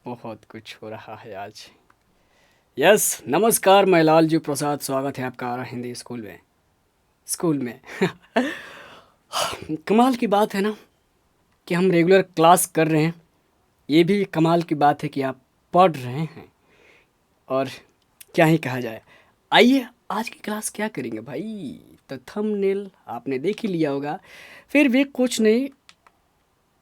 बहुत कुछ हो रहा है आज। यस, नमस्कार, मैं लालजी प्रसाद, स्वागत है आपका आरा हिंदी स्कूल में। कमाल की बात है ना कि हम रेगुलर क्लास कर रहे हैं। ये भी कमाल की बात है कि आप पढ़ रहे हैं। और क्या ही कहा जाए। आइए, आज की क्लास क्या करेंगे भाई। तो थंबनेल आपने देख ही लिया होगा। फिर भी कुछ नहीं,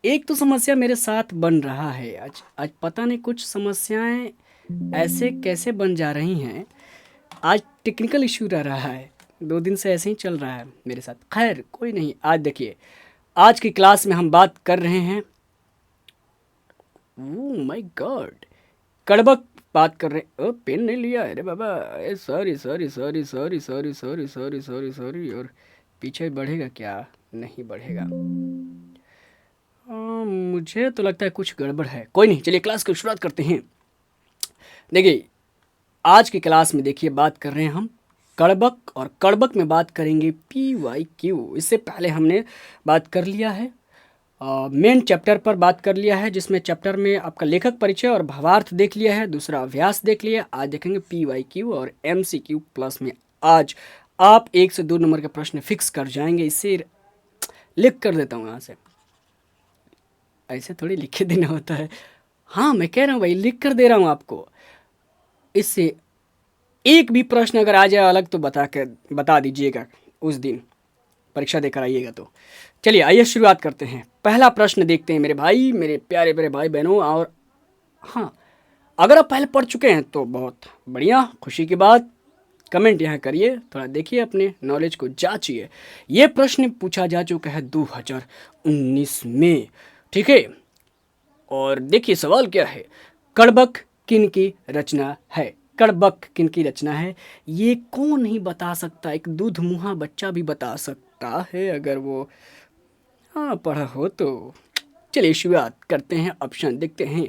एक तो समस्या मेरे साथ बन रहा है आज। आज पता नहीं कुछ समस्याएं ऐसे कैसे बन जा रही हैं। आज टेक्निकल इशू रह रहा है, 2 दिन से ऐसे ही चल रहा है मेरे साथ। खैर कोई नहीं। आज देखिए, आज की क्लास में हम बात कर रहे हैं, ओह माय गॉड, कड़बक बात कर रहे हैं। ओ, पेन नहीं लिया, अरे बाबा, sorry sorry sorry sorry sorry sorry sorry sorry sorry. और पीछे बढ़ेगा क्या? नहीं बढ़ेगा। मुझे तो लगता है कुछ गड़बड़ है। कोई नहीं, चलिए क्लास की शुरुआत करते हैं। देखिए, आज की क्लास में देखिए बात कर रहे हैं हम कड़बक, और कड़बक में बात करेंगे PYQ। इससे पहले हमने बात कर लिया है, मेन चैप्टर पर बात कर लिया है, जिसमें चैप्टर में आपका लेखक परिचय और भावार्थ देख लिया है, दूसरा अभ्यास देख लिया। आज देखेंगे PYQ और MCQ प्लस में। आज आप 1 से 2 नंबर के प्रश्न फिक्स कर जाएंगे। इसे लिख कर देता हूँ यहाँ से, ऐसे थोड़ी लिख के देना होता है। हाँ, मैं कह रहा हूँ भाई, लिख कर दे रहा हूँ आपको। इससे एक भी प्रश्न अगर आ जाए अलग तो बता दीजिएगा उस दिन परीक्षा देकर आइएगा तो। चलिए आइए शुरुआत करते हैं। पहला प्रश्न देखते हैं मेरे भाई, मेरे प्यारे प्यारे भाई बहनों। और हाँ, अगर आप पहले पढ़ चुके हैं तो बहुत बढ़िया, खुशी की बात। कमेंट यहाँ करिए, थोड़ा देखिए, अपने नॉलेज को जांचिए। ये प्रश्न पूछा जा चुका है 2019 में, ठीक है। और देखिए सवाल क्या है, कड़बक किन की रचना है? कड़बक किन की रचना है ये कौन नहीं बता सकता? एक दूधमुहा बच्चा भी बता सकता है अगर वो हाँ पढ़ा हो तो। चलिए शुरुआत करते हैं, ऑप्शन देखते हैं।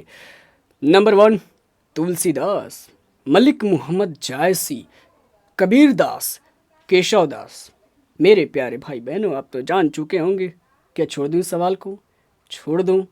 नंबर 1, तुलसीदास, मलिक मोहम्मद जायसी, कबीर दास, केशव दास। मेरे प्यारे भाई बहनों, आप तो जान चुके होंगे। क्या छोड़ दूं इस सवाल को? छोड़ दूं?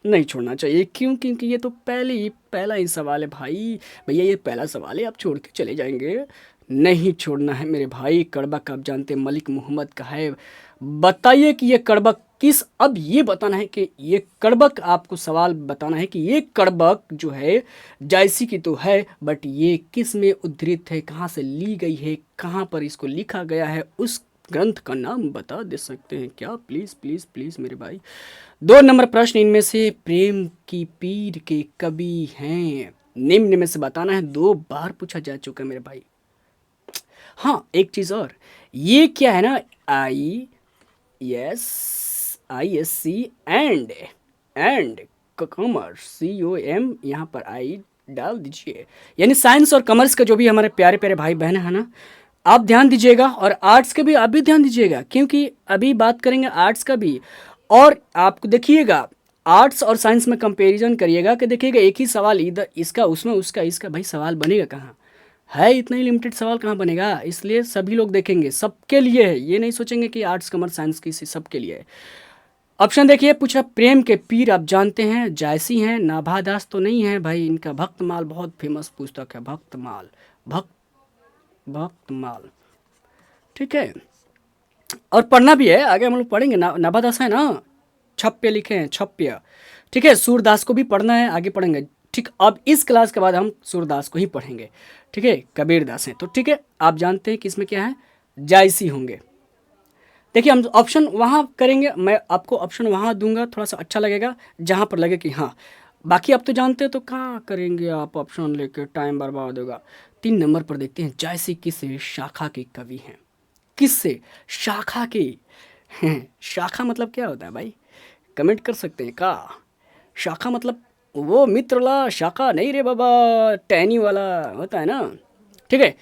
नहीं छोड़ना चाहिए। क्यों? क्योंकि ये तो पहला ही सवाल है भाई। भैया ये पहला सवाल है, आप छोड़ के चले जाएंगे। नहीं छोड़ना है मेरे भाई। कड़बक आप जानते हैं मलिक मोहम्मद का है। बताइए कि ये कड़बक किस, अब ये बताना है कि ये कड़बक, आपको सवाल बताना है कि ये कड़बक जो है जायसी की तो है, बट ये किस में उद्धृत है, कहाँ से ली गई है, कहाँ पर इसको लिखा गया है, उस ग्रंथ का नाम बता दे सकते हैं क्या? प्लीज़ प्लीज़ प्लीज़ मेरे भाई। 2 नंबर प्रश्न, इनमें से प्रेम की पीर के कवि हैं निम्न में से बताना है। 2 बार पूछा जा चुका है मेरे भाई। हाँ, एक चीज़ और, ये क्या है ना, ISC एंड कॉमर्स, COM, यहाँ पर आई डाल दीजिए। यानी साइंस और कॉमर्स का जो भी हमारे प्यारे प्यारे भाई बहन है ना, आप ध्यान दीजिएगा। और आर्ट्स के भी आप भी ध्यान दीजिएगा, क्योंकि अभी बात करेंगे आर्ट्स का भी। और आपको देखिएगा, आर्ट्स और साइंस में कंपैरिजन करिएगा कि देखिएगा एक ही सवाल, इधर इसका उसमें उसका इसका, भाई सवाल बनेगा कहाँ? है इतना ही लिमिटेड सवाल कहाँ बनेगा? इसलिए सभी लोग देखेंगे, सबके लिए है। ये नहीं सोचेंगे कि आर्ट्स कॉमर्स साइंस की, सबके लिए है। ऑप्शन देखिए, पूछा प्रेम के पीर आप जानते हैं जायसी हैं, नाभादास तो नहीं है भाई। इनका भक्तमाल बहुत फेमस पुस्तक है, भक्तमाल, भक्तमाल, ठीक है। और पढ़ना भी है, आगे हम लोग पढ़ेंगे। नाभादास है ना, छप्य लिखे हैं, छप्य, ठीक है। सूरदास को भी पढ़ना है, आगे पढ़ेंगे, ठीक। अब इस क्लास के बाद हम सूरदास को ही पढ़ेंगे, ठीक है। कबीर दास हैं तो ठीक है, आप जानते हैं कि इसमें क्या है, जायसी होंगे। देखिए हम ऑप्शन वहाँ करेंगे, मैं आपको ऑप्शन वहाँ दूंगा, थोड़ा सा अच्छा लगेगा, जहाँ पर लगे कि हाँ। बाकी आप तो जानते हैं, तो कहाँ करेंगे आप ऑप्शन लेके, टाइम बर्बाद होगा। 3 नंबर पर देखते हैं, जायसी किस शाखा के कवि हैं? किससे शाखा के हैं? शाखा मतलब क्या होता है भाई? कमेंट कर सकते हैं का? शाखा मतलब वो मित्र वाला शाखा नहीं रे बाबा, टहनी वाला होता है ना, ठीक है।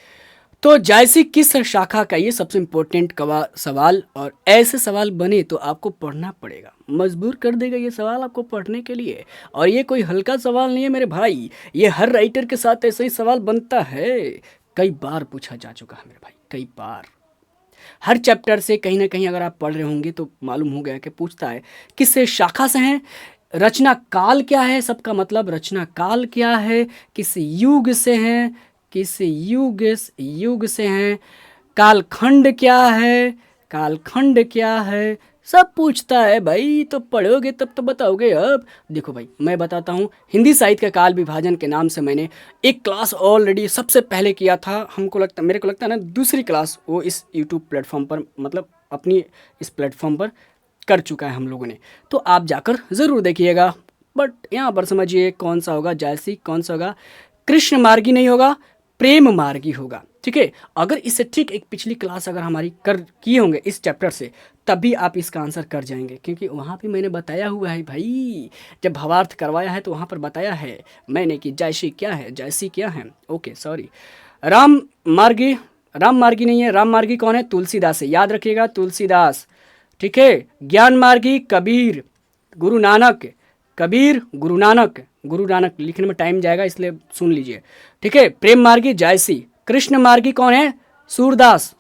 तो जायसी किस शाखा का, ये सबसे इम्पोर्टेंट कवा सवाल। और ऐसे सवाल बने तो आपको पढ़ना पड़ेगा, मजबूर कर देगा ये सवाल आपको पढ़ने के लिए। और ये कोई हल्का सवाल नहीं है मेरे भाई, ये हर राइटर के साथ ऐसे ही सवाल बनता है। कई बार पूछा जा चुका है मेरे भाई, कई बार। हर चैप्टर से कहीं ना कहीं अगर आप पढ़ रहे होंगे तो मालूम हो गया कि पूछता है किस शाखा से हैं। रचना काल क्या है, सबका मतलब रचना काल क्या है, किस युग से हैं, किस युग से हैं, कालखंड क्या है, कालखंड क्या है, सब पूछता है भाई। तो पढ़ोगे तब तो बताओगे। अब देखो भाई, मैं बताता हूँ। हिंदी साहित्य का काल विभाजन के नाम से मैंने एक क्लास ऑलरेडी सबसे पहले किया था। मेरे को लगता है ना, दूसरी क्लास वो इस यूट्यूब प्लेटफॉर्म पर, मतलब अपनी इस प्लेटफॉर्म पर कर चुका है हम लोगों ने, तो आप जाकर ज़रूर देखिएगा। बट यहाँ पर समझिए कौन सा होगा जायसी, कौन सा होगा कृष्ण मार्गी, नहीं होगा प्रेम मार्गी होगा। ठीक है, अगर इससे ठीक एक पिछली क्लास अगर हमारी कर किए होंगे इस चैप्टर से, तभी आप इसका आंसर कर जाएंगे, क्योंकि वहाँ पे मैंने बताया हुआ है भाई। जब भावार्थ करवाया है तो वहाँ पर बताया है मैंने कि जायसी क्या है, जायसी क्या है। Okay sorry. राम मार्गी, राम मार्गी नहीं है। राम मार्गी कौन है? तुलसीदास है, याद रखिएगा, तुलसीदास। ठीक है। ज्ञान मार्गी कबीर, गुरु नानक। कबीर गुरु नानक, गुरु नानक लिखने में टाइम जाएगा इसलिए सुन लीजिए। ठीक है। प्रेम मार्गी जायसी। कृष्ण मार्गी कौन है? सूरदास,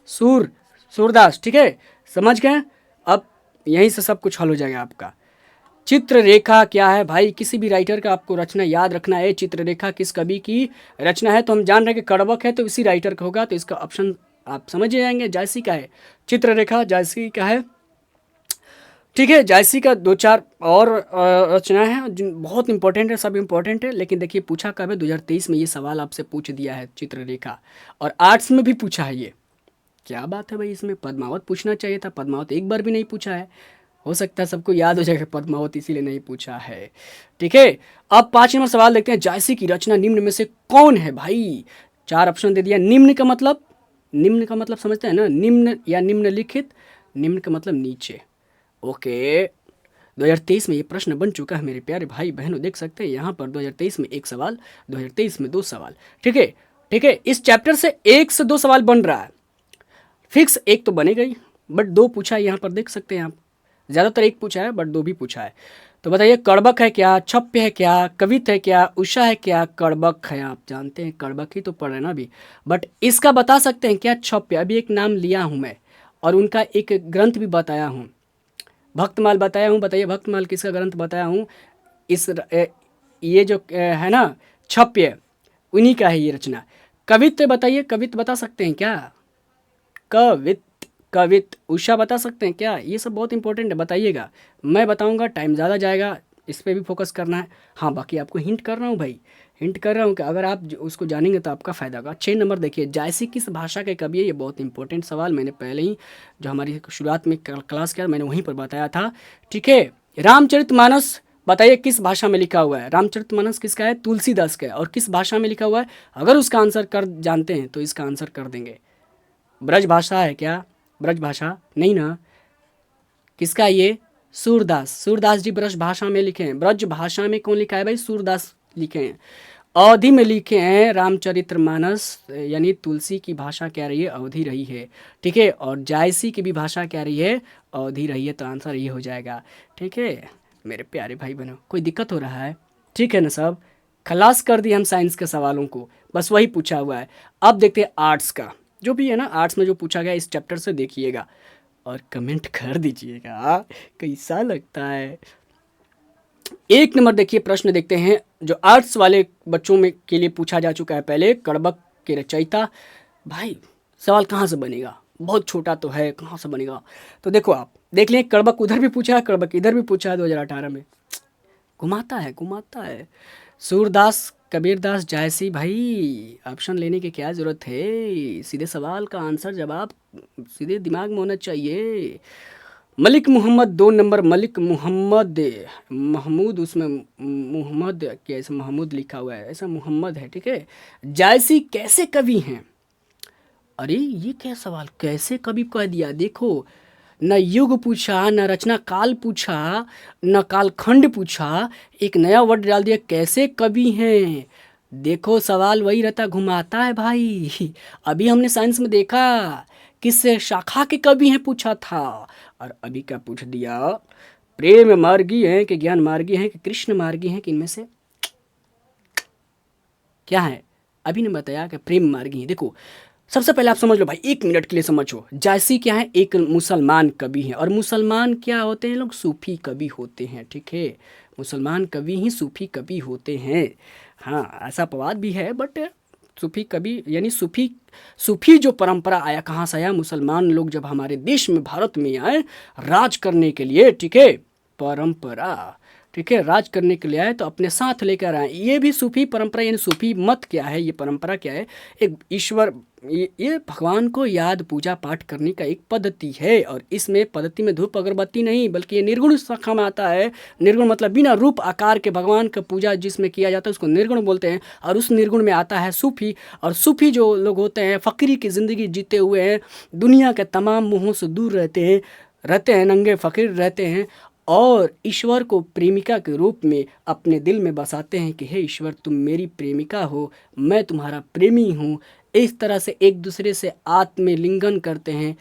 सूरदास। ठीक है, समझ गए। अब यहीं से सब कुछ हल हो जाएगा आपका। चित्ररेखा क्या है भाई? किसी भी राइटर का आपको रचना याद रखना है। चित्ररेखा किस कवि की रचना है? तो हम जान रहे हैं कि कड़बक है, तो इसी राइटर का होगा, तो इसका ऑप्शन आप समझ जाएंगे, जायसी का है। चित्ररेखा जायसी का है। ठीक है, जायसी का दो चार और रचनाएं हैं जिन बहुत इंपॉर्टेंट है, सब इंपॉर्टेंट है। लेकिन देखिए पूछा कब है? 2023 में ये सवाल आपसे पूछ दिया है चित्ररेखा, और आर्ट्स में भी पूछा है ये। क्या बात है भाई, इसमें पद्मावत पूछना चाहिए था, पद्मावत एक बार भी नहीं पूछा है। हो सकता है सबको याद हो जाएगा पद्मावत, इसीलिए नहीं पूछा है। ठीक है। अब 5 नंबर सवाल देखते हैं। जायसी की रचना निम्न में से कौन है भाई? 4 ऑप्शन दे दिया। निम्न का मतलब, निम्न का मतलब समझते हैं ना, निम्न या निम्नलिखित। निम्न का मतलब नीचे। ओके। 2023 में ये प्रश्न बन चुका है मेरे प्यारे भाई बहनों, देख सकते हैं यहाँ पर 2023 में एक सवाल, 2023 में 2 सवाल। ठीक है, ठीक है। इस चैप्टर से 1 से 2 सवाल बन रहा है, फिक्स एक तो बनेगा ही, बट 2 पूछा है, यहाँ पर देख सकते हैं आप। ज़्यादातर 1 पूछा है, बट 2 भी पूछा है। तो बताइए, कड़बक है क्या, छप्य है क्या, कवित है क्या, उषा है क्या, कड़बक है? आप जानते हैं कड़बक ही तो पढ़ रहे ना अभी, बट इसका बता सकते हैं क्या? छप्य, अभी एक नाम लिया हूँ मैं, और उनका एक ग्रंथ भी बताया हूँ, भक्तमाल बताया हूँ। बताइए भक्तमाल किसका ग्रंथ बताया हूँ? ये जो है ना छप्य, उन्हीं का है ये रचना। कवित्व बताइए, कवित्व बता सकते हैं क्या? कवित उषा बता सकते हैं क्या? ये सब बहुत इंपॉर्टेंट है, बताइएगा। मैं बताऊंगा, टाइम ज़्यादा जाएगा, इस पर भी फोकस करना है। हाँ, बाकी आपको हिंट कर रहा हूँ भाई, हिंट कर रहा हूँ कि अगर आप उसको जानेंगे तो आपका फ़ायदा होगा। 6 नंबर देखिए, जायसी किस भाषा के कवि है? ये बहुत इंपॉर्टेंट सवाल, मैंने पहले ही जो हमारी शुरुआत में क्लास किया मैंने वहीं पर बताया था। ठीक है। रामचरितमानस बताइए किस भाषा में लिखा हुआ है? रामचरितमानस किसका है? तुलसीदास का है। और किस भाषा में लिखा हुआ है? अगर उसका आंसर कर जानते हैं तो इसका आंसर कर देंगे। ब्रज भाषा है क्या? ब्रज भाषा नहीं ना। किसका ये? सूरदास, सूरदास जी ब्रज भाषा में लिखे हैं। ब्रज भाषा में कौन लिखा है भाई? सूरदास लिखे हैं। अवधि में लिखे हैं रामचरितमानस, यानी तुलसी की भाषा क्या रही है? अवधि रही है। ठीक है। और जायसी की भी भाषा क्या रही है? अवधि रही है। तो आंसर ये हो जाएगा। ठीक है मेरे प्यारे भाई बहनों, कोई दिक्कत हो रहा है? ठीक है ना सब? खलास कर दिए हम साइंस के सवालों को, बस वही पूछा हुआ है। अब देखते हैं आर्ट्स का, जो भी है ना आर्ट्स में जो पूछा गया इस चैप्टर से देखिएगा और कमेंट कर दीजिएगा कैसा लगता है। 1 नंबर देखिए, प्रश्न देखते हैं जो आर्ट्स वाले बच्चों में के लिए पूछा जा चुका है पहले। कड़बक के रचयिता भाई, सवाल कहाँ से बनेगा? बहुत छोटा तो है, कहाँ से बनेगा? तो देखो आप देख लें, कड़बक उधर भी पूछा है, कड़बक इधर भी पूछा है 2018 में। घुमाता है, घुमाता है। सूरदास, कबीरदास, जायसी, भाई ऑप्शन लेने की क्या ज़रूरत है? सीधे सवाल का आंसर जवाब सीधे दिमाग में होना चाहिए। मलिक मोहम्मद 2 नंबर, मलिक मोहम्मद, महमूद उसमें मोहम्मद क्या ऐसा महमूद लिखा हुआ है, ऐसा मोहम्मद है। ठीक है। जायसी कैसे कवि हैं? अरे ये क्या सवाल, कैसे कवि कह दिया? देखो, न युग पूछा, न रचना काल पूछा, न कालखंड पूछा, एक नया वर्ड डाल दिया, कैसे कवि हैं। देखो सवाल वही रहता, घुमाता है भाई। अभी हमने साइंस में देखा किस शाखा के कवि हैं पूछा था, और अभी क्या पूछ दिया? प्रेम मार्गी हैं कि ज्ञान मार्गी हैं कि कृष्ण मार्गी हैं, कि इनमें से क्या है? अभी ने बताया कि प्रेम मार्गी हैं। देखो सबसे पहले आप समझ लो भाई, 1 मिनट के लिए समझो। जायसी क्या है? एक मुसलमान कवि हैं, और मुसलमान क्या होते हैं लोग? सूफी कवि होते हैं, ठीक है। मुसलमान कवि ही सूफी कवि होते हैं। हाँ, ऐसा अपवाद भी है, बट सूफी कवि यानी सूफी सूफी जो परंपरा आया, कहाँ से आया? मुसलमान लोग जब हमारे देश में, भारत में आए राज करने के लिए, ठीक है, परंपरा, ठीक है, राज करने के लिए आए तो अपने साथ लेकर आए। ये भी सूफी परंपरा, यानी सूफी मत क्या है, ये परंपरा क्या है? एक ईश्वर, ये भगवान को याद, पूजा पाठ करने का एक पद्धति है। और इसमें पद्धति में धूप अगरबत्ती नहीं, बल्कि ये निर्गुण शाखा में आता है। निर्गुण मतलब बिना रूप आकार के भगवान का पूजा जिसमें किया जाता है उसको निर्गुण बोलते हैं। और उस निर्गुण में आता है सूफी। और सूफी जो लोग होते हैं, फ़कीरी की ज़िंदगी जीते हुए हैं, दुनिया के तमाम मोहों से दूर रहते हैं, नंगे फ़कीर रहते हैं, और ईश्वर को प्रेमिका के रूप में अपने दिल में बसाते हैं कि हे ईश्वर, तुम मेरी प्रेमिका हो, मैं तुम्हारा प्रेमी हूँ। इस तरह से एक दूसरे से आत्मलिंगन करते हैं,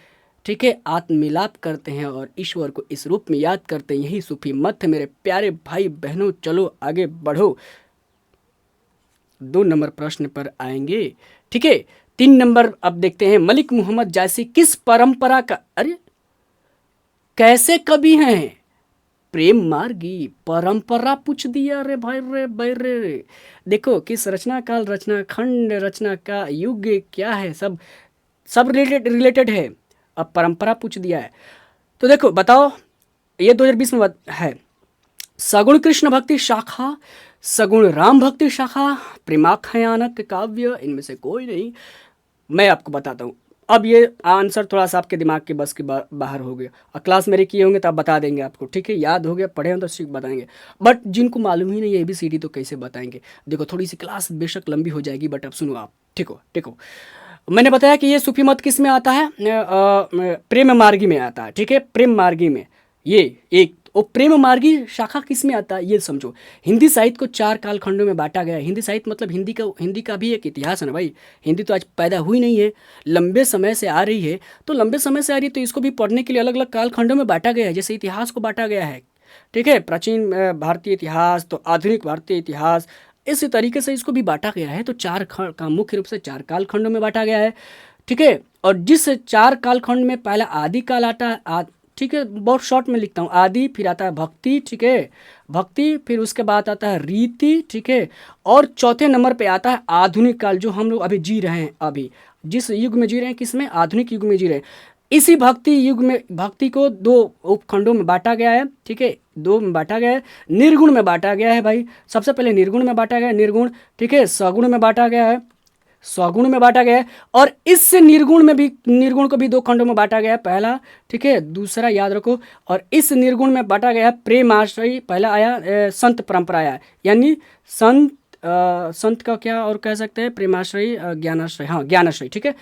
ठीक है, आत्ममिलाप करते हैं, और ईश्वर को इस रूप में याद करते हैं। यही सूफी मत है मेरे प्यारे भाई बहनों। चलो आगे बढ़ो, 2 नंबर प्रश्न पर आएंगे, ठीक है। 3 नंबर अब देखते हैं, मलिक मोहम्मद जायसी किस परंपरा का, अरे कैसे कवि हैं? प्रेम मार्गी परंपरा पूछ दिया रे भाई, रे भाई रे। देखो किस रचना काल, रचना खंड, रचना का युग क्या है, सब सब रिलेटेड है। अब परंपरा पूछ दिया है तो देखो बताओ, ये 2020 में है। सगुण कृष्ण भक्ति शाखा, सगुण राम भक्ति शाखा, प्रेमाख्यानक काव्य, इनमें से कोई नहीं। मैं आपको बताता हूँ। अब ये आंसर थोड़ा सा आपके दिमाग के बस के बाहर हो गया, और क्लास मेरे किए होंगे तो आप बता देंगे आपको, ठीक है, याद हो गया, पढ़े हो तो सीख बताएंगे। बट जिनको मालूम ही नहीं है ABCD तो कैसे बताएंगे? देखो थोड़ी सी क्लास बेशक लंबी हो जाएगी, बट अब सुनो आप, ठीक हो। मैंने बताया कि ये सूफी मत किस में आता है? प्रेम मार्गी में आता है, ठीक है, प्रेम मार्गी में। ये एक और प्रेम मार्गी शाखा किस में आता है ये समझो। हिंदी साहित्य को 4 कालखंडों में बांटा गया है। हिंदी साहित्य मतलब हिंदी का भी एक इतिहास है ना भाई। हिंदी तो आज पैदा हुई नहीं है, लंबे समय से आ रही है। तो लंबे समय से आ रही है तो इसको भी पढ़ने के लिए अलग अलग कालखंडों में बांटा गया है, जैसे इतिहास को बांटा गया है, ठीक है, प्राचीन भारतीय इतिहास तो आधुनिक भारतीय इतिहास, इसी तरीके से इसको भी बांटा गया है। तो मुख्य रूप से 4 कालखंडों में बांटा गया है, ठीक है। और जिस 4 कालखंड में पहला आदि काल आता, ठीक है, बहुत शॉर्ट में लिखता हूँ। आदि, फिर आता है भक्ति, ठीक है, भक्ति, फिर उसके बाद आता है रीति, ठीक है, और चौथे नंबर पे आता है आधुनिक काल, जो हम लोग अभी जी रहे हैं। अभी जिस युग में जी रहे हैं, किसमें? आधुनिक युग में जी रहे हैं। इसी भक्ति युग में भक्ति को 2 उपखंडों में बांटा गया है, ठीक है, 2 में बांटा गया है। निर्गुण में बांटा गया है भाई, सबसे पहले निर्गुण में बांटा गया है, निर्गुण, ठीक है, सगुण में बांटा गया है, स्वगुण में बांटा गया है, और इससे निर्गुण को भी 2 खंडों में बांटा गया है, पहला, ठीक है, दूसरा, याद रखो। और इस निर्गुण में बांटा गया है प्रेम आश्रय, पहला आया संत परंपरा आया, यानी संत का क्या और कह सकते हैं? प्रेमाश्रय, ज्ञानाश्रय, हाँ ज्ञानाश्रय, ठीक है,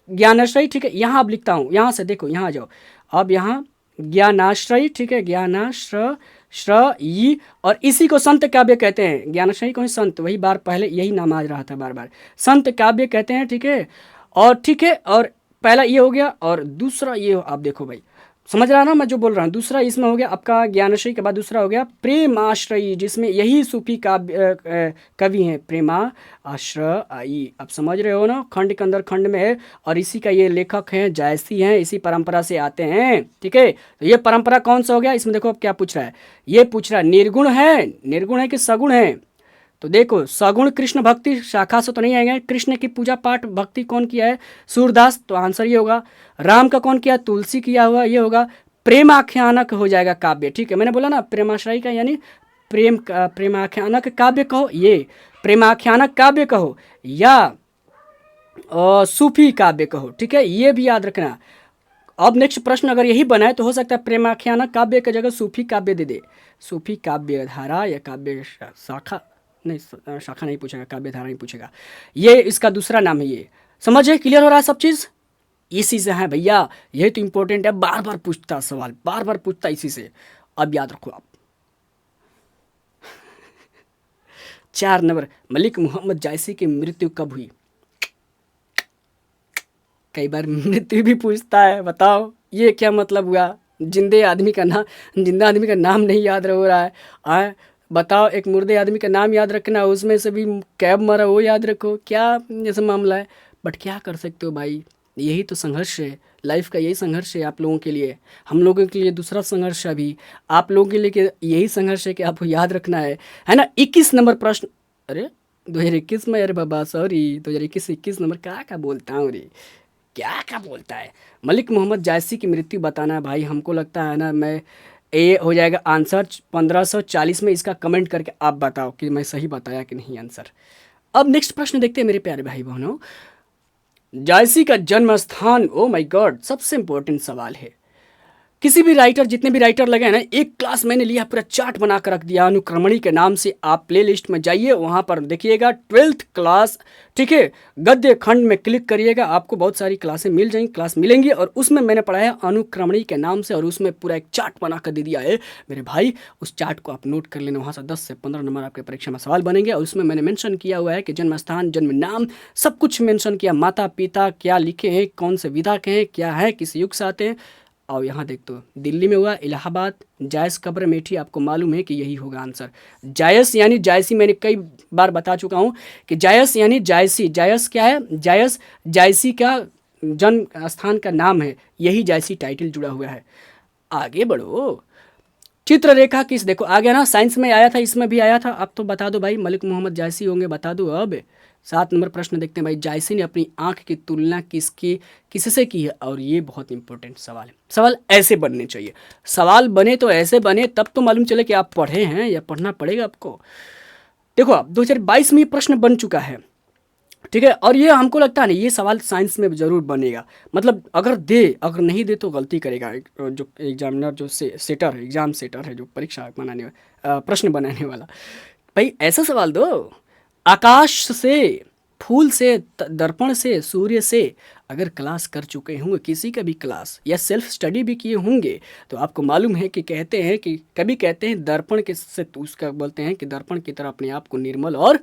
ज्ञानाश्रय, ठीक है। यहाँ अब लिखता हूँ, यहाँ से देखो, यहाँ आ जाओ। अब यहाँ ज्ञानाश्रय, ठीक है, ज्ञानाश्रय श्रयी, और इसी को संत काव्य कहते हैं। ज्ञानाश्रय को ही संत, वही बार पहले यही नाम आ रहा था बार बार, संत काव्य कहते हैं, ठीक है। और ठीक है, और पहला ये हो गया, और दूसरा ये आप देखो भाई, समझ रहा ना मैं जो बोल रहा हूँ? दूसरा इसमें हो गया आपका ज्ञानाश्रय के बाद दूसरा हो गया प्रेमाश्रयी, जिसमें यही सूफी काव्य कवि हैं, प्रेमा आश्रयी। अब समझ रहे हो ना? खंड के अंदर खंड में है, और इसी का ये लेखक हैं, जायसी हैं, इसी परंपरा से आते हैं, ठीक है। तो ये परंपरा कौन सा हो गया? इसमें देखो अब क्या पूछ रहा है, ये पूछ रहा है निर्गुण है कि सगुण है? तो देखो सगुण कृष्ण भक्ति शाखा से तो नहीं आएंगे। कृष्ण की पूजा पाठ भक्ति कौन किया है? सूरदास, तो आंसर ये होगा। राम का कौन किया? तुलसी किया हुआ, ये होगा। प्रेम आख्यानक हो जाएगा काव्य, ठीक है, मैंने बोला ना प्रेमाश्रय का, यानी प्रेमाख्यानक काव्य कहो, ये प्रेमाख्यानक काव्य कहो, या सूफी काव्य कहो, ठीक है, ये भी याद रखना। अब नेक्स्ट प्रश्न अगर यही बनाए तो हो सकता है प्रेमाख्यानक काव्य की जगह सूफी काव्य दे दे। सूफी काव्य धारा या काव्य शाखा, नहीं शाखा नहीं पूछेगा, काव्य धारा नहीं पूछेगा, ये इसका दूसरा नाम है। ये समझ है? क्लियर हो रहा है सब चीज़? इसी से है भैया, यही तो इंपॉर्टेंट है, बार बार पूछता सवाल, बार बार पूछता इसी से। अब याद रखो आप। 4 नंबर, मलिक मोहम्मद जायसी की मृत्यु कब हुई? कई बार मृत्यु भी पूछता है, बताओ ये क्या मतलब हुआ? जिंदा आदमी का नाम नहीं याद हो रहा है। बताओ, एक मुर्दे आदमी का नाम याद रखना, उसमें से भी कैब मरा वो याद रखो, क्या जैसा मामला है? बट क्या कर सकते हो भाई, यही तो संघर्ष है, लाइफ का यही संघर्ष है आप लोगों के लिए। हम लोगों के लिए दूसरा संघर्ष है अभी, आप लोगों के लिए यही संघर्ष है कि आपको याद रखना है ना। 21 नंबर प्रश्न, अरे 2021 में, अरे बाबा सॉरी, 2021 21 नंबर क्या बोलता हूँ रे, क्या बोलता है। मलिक मोहम्मद जायसी की मृत्यु बताना है भाई। हमको लगता है ना, मैं ये हो जाएगा आंसर 1540 में। इसका कमेंट करके आप बताओ कि मैं सही बताया कि नहीं आंसर। अब नेक्स्ट प्रश्न देखते हैं मेरे प्यारे भाई बहनों। जायसी का जन्म स्थान, ओ माय गॉड, सबसे इंपॉर्टेंट सवाल है। किसी भी राइटर, जितने भी राइटर लगे हैं ना, एक क्लास मैंने लिया, पूरा चार्ट बना कर रख दिया अनुक्रमणी के नाम से। आप प्ले लिस्ट में जाइए, वहाँ पर देखिएगा 12th क्लास, ठीक है, गद्य खंड में क्लिक करिएगा, आपको बहुत सारी क्लासें मिल जाएंगी, क्लास मिलेंगी। और उसमें मैंने पढ़ाया अनुक्रमणी के नाम से, और उसमें पूरा एक चार्ट बना कर दे दिया है मेरे भाई। उस चार्ट को आप नोट कर लेना, वहाँ से 10 से 15 नंबर आपके परीक्षा में सवाल बनेंगे। और उसमें मैंने मेंशन किया हुआ है कि जन्म स्थान, जन्म नाम, सब कुछ मेंशन किया, माता पिता क्या लिखे हैं, कौन से विधा के हैं, क्या है, किस युग से आते हैं। और यहाँ देख तो दिल्ली में हुआ, इलाहाबाद, जायस कब्र मेठी, आपको मालूम है कि यही होगा आंसर। जायस यानी जायसी, मैंने कई बार बता चुका हूँ कि जायस यानी जायसी। जायस क्या है, जायस जायसी का जन्म स्थान का नाम है, यही जायसी टाइटल जुड़ा हुआ है। आगे बढ़ो। चित्ररेखा किस, देखो आ गया ना, साइंस में आया था, इसमें भी आया था। अब तो बता दो भाई, मलिक मोहम्मद जायसी होंगे, बता दो। अब 7 नंबर प्रश्न देखते हैं भाई। जायसी ने अपनी आंख की तुलना किससे की है, और ये बहुत इंपॉर्टेंट सवाल है। सवाल ऐसे बनने चाहिए, सवाल बने तो ऐसे बने, तब तो मालूम चले कि आप पढ़े हैं या पढ़ना पड़ेगा आपको। देखो आप 2022 में ये प्रश्न बन चुका है, ठीक है। और ये हमको लगता है ना, ये सवाल साइंस में जरूर बनेगा। मतलब अगर नहीं दे तो गलती करेगा जो एग्जामिनर, जो सेटर है, एग्जाम सेटर है, जो परीक्षा बनाने प्रश्न बनाने वाला। भाई ऐसा सवाल दो, आकाश से, फूल से, दर्पण से, सूर्य से अगर क्लास कर चुके होंगे, किसी का भी क्लास या सेल्फ स्टडी भी किए होंगे, तो आपको मालूम है कि कहते हैं कि कभी कहते हैं दर्पण के से, उसका बोलते हैं कि दर्पण की तरह अपने आप को निर्मल और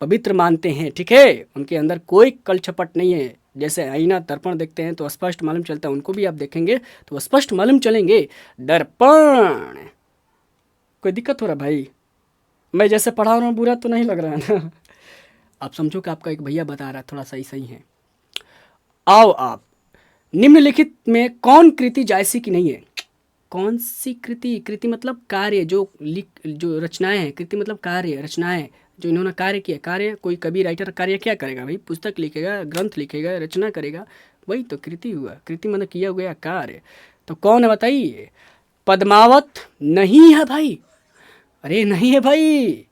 पवित्र मानते हैं, ठीक है। उनके अंदर कोई कल छपट नहीं है। जैसे आईना दर्पण देखते हैं तो स्पष्ट मालूम चलता है, उनको भी आप देखेंगे तो स्पष्ट मालूम चलेंगे। दर्पण, कोई दिक्कत हो रहा भाई? मैं जैसे पढ़ा रहा हूँ बुरा तो नहीं लग रहा है ना? आप समझो कि आपका एक भैया बता रहा है, थोड़ा सही है। आओ आप, निम्नलिखित में कौन कृति जायसी की नहीं है? कौन सी कृति? कृति मतलब कार्य, जो रचनाएं हैं। कृति मतलब कार्य, रचनाएं जो इन्होंने कार्य किया। कार्य, कोई कवि राइटर कार्य क्या करेगा भाई? पुस्तक लिखेगा, ग्रंथ लिखेगा, रचना करेगा, वही तो कृति हुआ। कृति मतलब किया हुआ कार्य। तो कौन है बताइए? पद्मावत नहीं है भाई, अरे नहीं है भाई,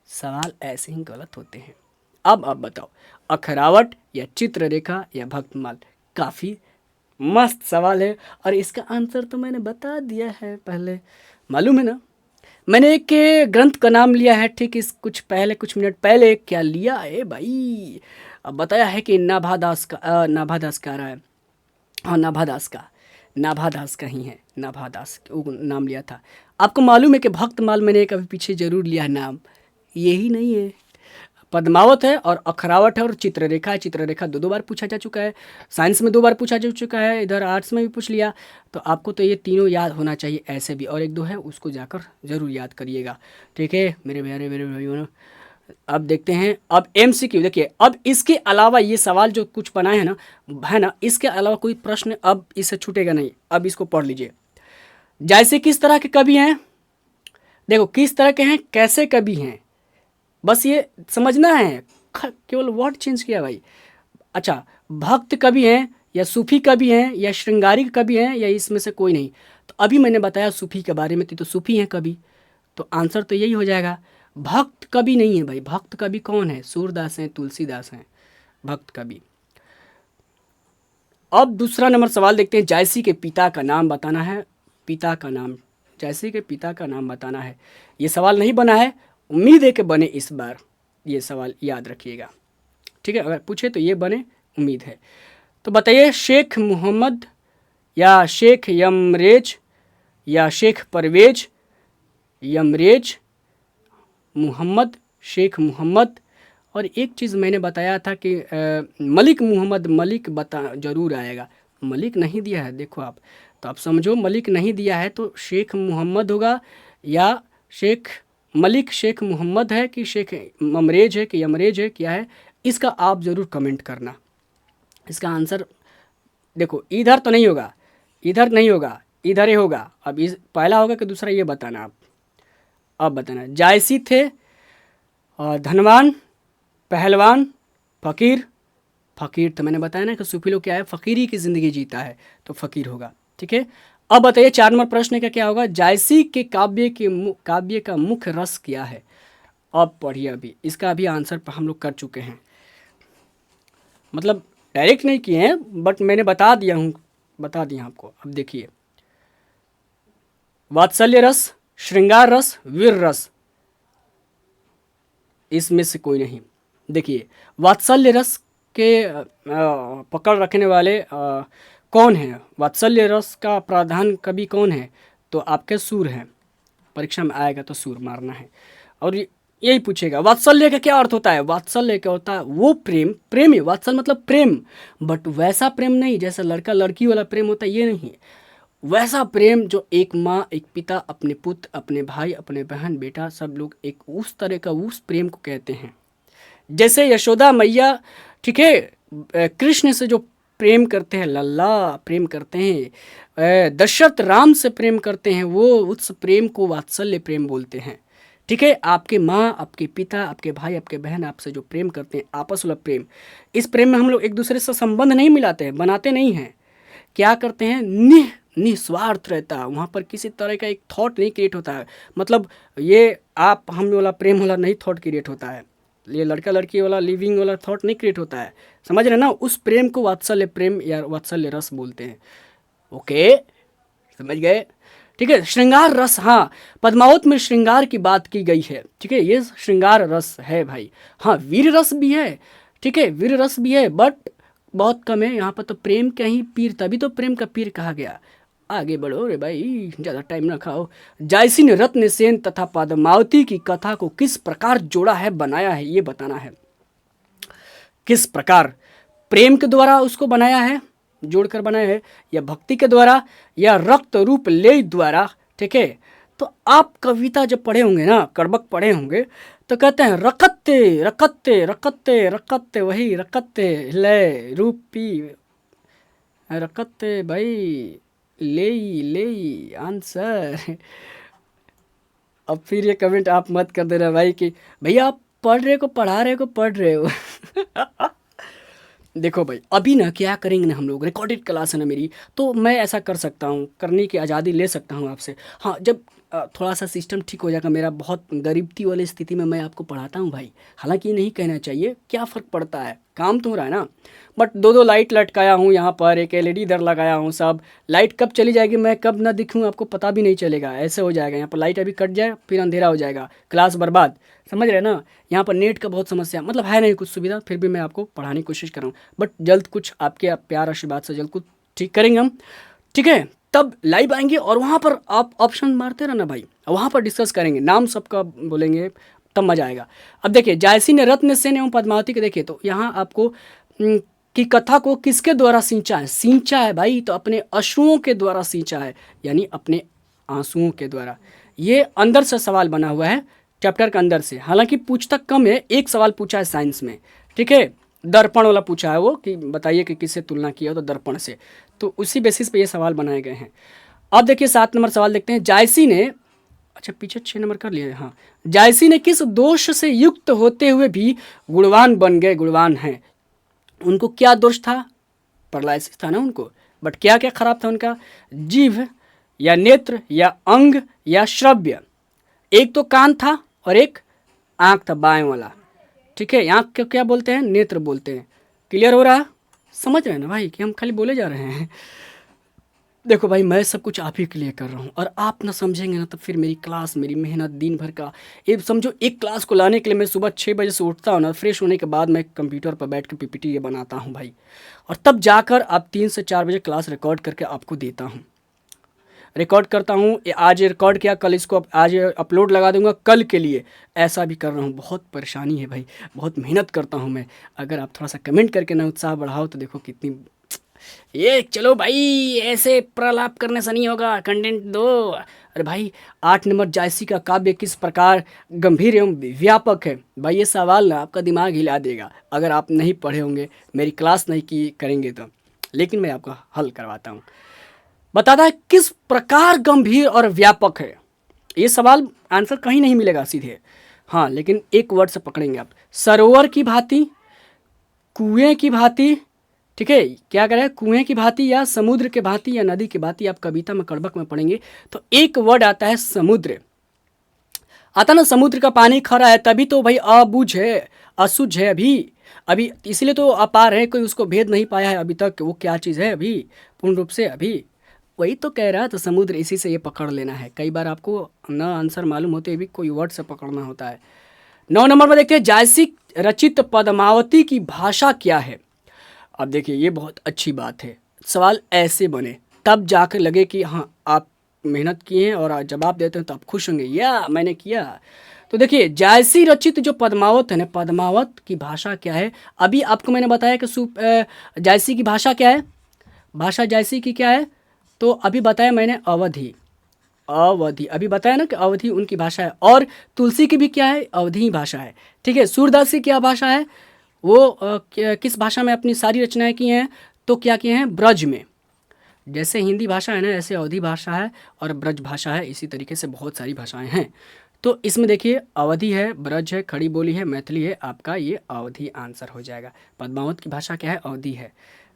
सवाल ऐसे ही गलत होते हैं। अब आप बताओ, अखरावट या चित्ररेखा या भक्तमाल? काफ़ी मस्त सवाल है, और इसका आंसर तो मैंने बता दिया है पहले, मालूम है ना। मैंने एक ग्रंथ का नाम लिया है, ठीक इस कुछ मिनट पहले। क्या लिया है भाई? अब बताया है कि नाभादास का आ रहा है, हाँ नाभादास का ही है, नाभादास वो नाम लिया था। आपको मालूम है कि भक्तमाल मैंने कभी पीछे जरूर लिया है नाम, यही नहीं है। पद्मावत है और अखरावट है और चित्ररेखा है। चित्ररेखा दो बार पूछा जा चुका है, साइंस में 2 बार पूछा जा चुका है, इधर आर्ट्स में भी पूछ लिया। तो आपको तो ये तीनों याद होना चाहिए, ऐसे भी। और 1-2 है, उसको जाकर ज़रूर याद करिएगा, ठीक है मेरे भाइयों। अब देखते हैं, अब MCQ देखिए। अब इसके अलावा ये सवाल जो कुछ बनाए हैं ना, है ना, इसके अलावा कोई प्रश्न अब इससे छूटेगा नहीं। अब इसको पढ़ लीजिए। जैसे किस तरह के कवि हैं, देखो किस तरह के हैं, कैसे कवि हैं, बस ये समझना है। केवल वर्ड चेंज किया भाई। अच्छा, भक्त कवि हैं या सूफी कवि हैं या श्रृंगारिक कवि हैं, या इसमें से कोई नहीं? तो अभी मैंने बताया सूफी के बारे में, तो सूफी हैं कवि, तो आंसर तो यही हो जाएगा। भक्त कवि नहीं है भाई। भक्त कवि कौन है? सूरदास हैं, तुलसीदास हैं भक्त कवि। अब दूसरा नंबर सवाल देखते हैं। जायसी के पिता का नाम बताना है। पिता का नाम, जायसी के पिता का नाम बताना है। ये सवाल नहीं बना है, उम्मीद है कि बने इस बार, ये सवाल याद रखिएगा, ठीक है। अगर पूछे तो ये बने, उम्मीद है। तो बताइए, शेख मोहम्मद या शेख यमरेज या शेख परवेज? यमरेज, मोहम्मद, शेख मोहम्मद। और एक चीज़ मैंने बताया था कि मलिक मोहम्मद, मलिक जरूर आएगा। मलिक नहीं दिया है, देखो आप, तो आप समझो मलिक नहीं दिया है तो शेख मोहम्मद होगा, या शेख मलिक शेख मोहम्मद है कि शेख यमरेज है कि यमरेज है, क्या है, इसका आप ज़रूर कमेंट करना, इसका आंसर देखो, इधर तो नहीं होगा, इधर नहीं होगा, इधर ही होगा। अब इस पहला होगा कि दूसरा, ये बताना आप। अब बताना, जायसी थे धनवान, पहलवान, फकीर। फकीर तो मैंने बताया ना कि सूफी लोग क्या है, फकीरी की ज़िंदगी जीता है, तो फकीर होगा। ठीक है, अब बताइए 4 नंबर प्रश्न का क्या होगा। जायसी के काव्य का मुख्य रस क्या है। अब पढ़िए, अभी इसका अभी आंसर हम लोग कर चुके हैं, मतलब डायरेक्ट नहीं किए हैं, बट मैंने बता दिया आपको। अब देखिए, वात्सल्य रस, श्रृंगार रस, वीर रस, इसमें से कोई नहीं। देखिए, वात्सल्य रस के पकड़ रखने वाले कौन हैं, वात्सल्य रस का प्रधान कवि कौन है, तो आपके सूर हैं। परीक्षा में आएगा तो सूर मारना है। और यही पूछेगा वात्सल्य का क्या अर्थ होता है। वात्सल्य क्या होता है, वो प्रेम, प्रेम है वात्सल मतलब प्रेम, बट वैसा प्रेम नहीं जैसा लड़का लड़की वाला प्रेम होता है, ये नहीं है। वैसा प्रेम जो एक माँ, एक पिता, अपने पुत्र, अपने भाई, अपने बहन, बेटा, सब लोग एक उस तरह का, उस प्रेम को कहते हैं। जैसे यशोदा मैया, ठीक है, कृष्ण से जो प्रेम करते हैं, लल्ला प्रेम करते हैं, दशरथ राम से प्रेम करते हैं, वो उस प्रेम को वात्सल्य प्रेम बोलते हैं। ठीक है, आपके माँ, आपके पिता, आपके भाई, आपके बहन आपसे जो प्रेम करते हैं, आपस वाला प्रेम, इस प्रेम में हम लोग एक दूसरे से संबंध नहीं मिलाते हैं, बनाते नहीं हैं। क्या करते हैं, निस्वार्थ रहता है वहाँ पर, किसी तरह का एक थॉट नहीं क्रिएट होता है। मतलब ये आप हम वाला प्रेम वाला नहीं थॉट क्रिएट होता है, ये लड़का लड़की वाला लिविंग वाला थॉट नहीं क्रिएट होता है। समझ रहे ना, उस प्रेम को वात्सल्य प्रेम या वात्सल्य रस बोलते हैं। ओके, समझ गए। ठीक है, श्रृंगार रस, हाँ, पद्मावत में श्रृंगार की बात की गई है। ठीक है, ये श्रृंगार रस है भाई। हाँ, वीर रस भी है, ठीक है, वीर रस भी है, बट बहुत कम है यहाँ पर। तो प्रेम का ही पीर, तभी तो प्रेम का पीर कहा गया। आगे बढ़ो रे भाई, ज़्यादा टाइम ना खाओ। जायसी ने रत्नसेन तथा पद्मावती की कथा को किस प्रकार जोड़ा है, बनाया है, ये बताना है। किस प्रकार, प्रेम के द्वारा उसको बनाया है, जोड़कर बनाया है, या भक्ति के द्वारा, या रक्त रूप ले द्वारा। ठीक है, तो आप कविता जब पढ़े होंगे ना, कड़बक पढ़े होंगे, तो कहते हैं रकत्ते रकत्ते रकत्ते रकत्ते, वही रकत्ते ले रूपी, रकत्ते भाई, ले आंसर। अब फिर ये कमेंट आप मत कर देना भाई कि भैया आप पढ़ रहे को पढ़ा रहे को पढ़ रहे हो। देखो भाई, अभी ना क्या करेंगे ना, हम लोग रिकॉर्डेड क्लास है ना मेरी, तो मैं ऐसा कर सकता हूँ, करने की आज़ादी ले सकता हूँ आपसे। हाँ, जब थोड़ा सा सिस्टम ठीक हो जाएगा मेरा, बहुत गरीबती वाली स्थिति में मैं आपको पढ़ाता हूँ भाई। हालांकि ये नहीं कहना चाहिए, क्या फ़र्क पड़ता है, काम तो हो रहा है ना। बट दो लाइट लटकाया हूँ यहाँ पर, एक एलईडी इधर लगाया हूँ, सब लाइट कब चली जाएगी मैं कब ना दिखूँ आपको पता भी नहीं चलेगा, ऐसे हो जाएगा। यहाँ पर लाइट अभी कट जाए फिर अंधेरा हो जाएगा, क्लास बर्बाद। समझ रहे ना, यहाँ पर नेट का बहुत समस्या, मतलब है नहीं कुछ सुविधा, फिर भी मैं आपको पढ़ाने की कोशिश कर रहा हूँ। बट जल्द कुछ आपके प्यार आशीर्वाद से जल्द कुछ ठीक करेंगे हम। ठीक है, तब लाइव आएंगे और वहाँ पर आप ऑप्शन मारते रहना भाई, वहाँ पर डिस्कस करेंगे, नाम सबका बोलेंगे, तब मजा आएगा। अब देखिए, जायसी ने रत्नसेन एवं पद्मावती के, देखिए तो यहाँ आपको की कथा को किसके द्वारा सींचा है भाई, तो अपने अश्रुओं के द्वारा सींचा है, यानी अपने आंसुओं के द्वारा। ये अंदर से सवाल बना हुआ है चैप्टर के अंदर से, हालांकि पूछता कम है, एक सवाल पूछा है साइंस में। ठीक है, दर्पण वाला पूछा है वो, कि बताइए कि किससे तुलना किया तो दर्पण से, तो उसी बेसिस पे ये सवाल बनाए गए हैं। अब देखिए 7 नंबर सवाल देखते हैं। जायसी ने, अच्छा पीछे 6 नंबर कर लिए, हाँ, जायसी ने किस दोष से युक्त होते हुए भी गुणवान बन गए, गुणवान हैं। उनको क्या दोष था, पैरालिसिस था ना उनको, बट क्या क्या खराब था उनका, जीभ या नेत्र या अंग या श्रव्य। एक तो कान था और एक आँख था बाएं वाला। ठीक है, आँख को क्या बोलते हैं, नेत्र बोलते हैं। क्लियर हो रहा है, समझ रहे हैं ना भाई कि हम खाली बोले जा रहे हैं। देखो भाई, मैं सब कुछ आप ही के लिए कर रहा हूँ, और आप ना समझेंगे ना तो फिर मेरी क्लास, मेरी मेहनत दिन भर का, ये समझो एक क्लास को लाने के लिए मैं सुबह 6 बजे से उठता हूँ ना, फ्रेश होने के बाद मैं कंप्यूटर पर बैठ कर पीपीटी ये बनाता हूँ भाई, और तब जाकर आप 3 से 4 बजे क्लास रिकॉर्ड करके आपको देता हूँ, रिकॉर्ड करता हूँ। आज रिकॉर्ड किया, कल इसको आज अपलोड लगा दूंगा कल के लिए, ऐसा भी कर रहा हूँ। बहुत परेशानी है भाई, बहुत मेहनत करता हूँ मैं। अगर आप थोड़ा सा कमेंट करके ना उत्साह बढ़ाओ तो देखो कितनी ये चलो भाई, ऐसे प्रलाप करने से नहीं होगा, कंटेंट दो। अरे भाई, 8 नंबर जायसी का काव्य किस प्रकार गंभीर एवं व्यापक है। भाई ये सवाल ना आपका दिमाग हिला देगा अगर आप नहीं पढ़े होंगे, मेरी क्लास नहीं की करेंगे तो। लेकिन मैं आपको हल करवाता हूँ। बताता है किस प्रकार गंभीर और व्यापक है। ये सवाल आंसर कहीं नहीं मिलेगा सीधे, हाँ, लेकिन एक वर्ड से पकड़ेंगे आप। सरोवर की भांति, कुएं की भांति, ठीक है, क्या करें, कुएं की भांति या समुद्र के भांति या नदी की भांति। आप कविता में कड़बक में पढ़ेंगे तो एक वर्ड आता है समुद्र। आता ना, समुद्र का पानी खरा है तभी तो भाई अबुझ है, असुझ है अभी। अभी इसलिए तो अपार है, कोई उसको भेद नहीं पाया है अभी तक वो क्या चीज़ है अभी पूर्ण रूप से अभी। वही तो कह रहा, तो समुद्र इसी से ये पकड़ लेना है। कई बार आपको ना आंसर मालूम होते भी कोई वर्ड से पकड़ना होता है। 9 नंबर में देखते हैं, जायसी रचित पद्मावती की भाषा क्या है। अब देखिए ये बहुत अच्छी बात है, सवाल ऐसे बने तब जाकर लगे कि हाँ आप मेहनत किए हैं और आज जवाब देते हैं तो आप खुश होंगे, या मैंने किया। तो देखिए जायसी रचित जो पद्मावत है ना, पद्मावत की भाषा क्या है। अभी आपको मैंने बताया कि जायसी की भाषा क्या है, भाषा जायसी की क्या है। तो अभी बताया मैंने अवधि, अवधि अभी बताया ना कि अवधि उनकी भाषा है। और तुलसी की भी क्या है, अवधि ही भाषा है, ठीक है। सूरदास की क्या भाषा है, वो किस भाषा में अपनी सारी रचनाएं की हैं, तो क्या किए हैं, ब्रज में। जैसे हिंदी भाषा है ना, ऐसे अवधि भाषा है और ब्रज भाषा है, इसी तरीके से बहुत सारी भाषाएं हैं। तो इसमें देखिए अवधि है, ब्रज है, खड़ी बोली है, मैथिली है, आपका ये अवधि आंसर हो जाएगा। पद्मावत की भाषा क्या है, अवधि है।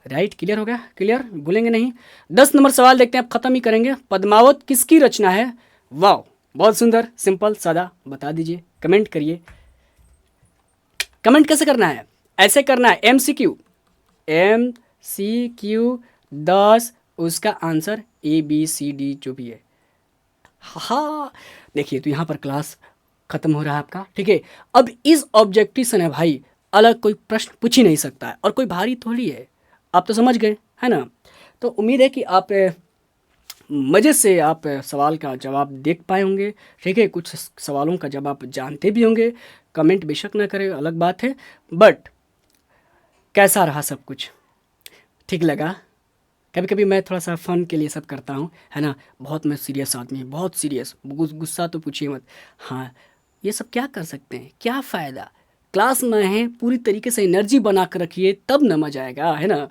राइट, क्लियर हो गया, क्लियर, भूलेंगे नहीं। 10 नंबर सवाल देखते हैं, आप खत्म ही करेंगे। पद्मावत किसकी रचना है। वाह, बहुत सुंदर, सिंपल सादा, बता दीजिए, कमेंट करिए। कमेंट कैसे करना है, ऐसे करना है, MCQ, MCQ 10, उसका आंसर ABCD जो भी है। हाँ देखिए, तो यहाँ पर क्लास खत्म हो रहा है आपका, ठीक है। अब इस ऑब्जेक्टिव से ना भाई अलग कोई प्रश्न पूछ ही नहीं सकता है, और कोई भारी थोड़ी है, आप तो समझ गए है ना। तो उम्मीद है कि आप मज़े से आप सवाल का जवाब देख पाए होंगे, ठीक है। कुछ सवालों का जवाब जानते भी होंगे, कमेंट बेशक ना करें, अलग बात है। बट कैसा रहा सब कुछ, ठीक लगा। कभी कभी मैं थोड़ा सा फ़न के लिए सब करता हूँ, है ना। बहुत मैं सीरियस आदमी, बहुत सीरियस, गुस्सा तो पूछिए मत। हाँ, ये सब क्या कर सकते हैं, क्या फ़ायदा। क्लास में है, पूरी तरीके से एनर्जी बना कर रखिए, तब न मजा आएगा, है ना।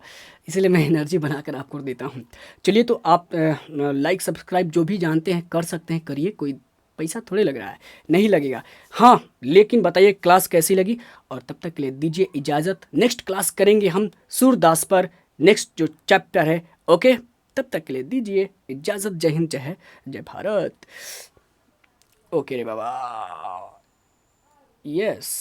इसलिए मैं एनर्जी बना कर आपको देता हूँ। चलिए, तो आप लाइक सब्सक्राइब जो भी जानते हैं कर सकते हैं, करिए, कोई पैसा थोड़े लग रहा है, नहीं लगेगा। हाँ, लेकिन बताइए क्लास कैसी लगी, और तब तक के लिए दीजिए इजाज़त। नेक्स्ट क्लास करेंगे हम सूरदास पर, नेक्स्ट जो चैप्टर है, ओके। तब तक के लिए दीजिए इजाज़त। जय हिंद, जय भारत। ओके रे बाबा, यस।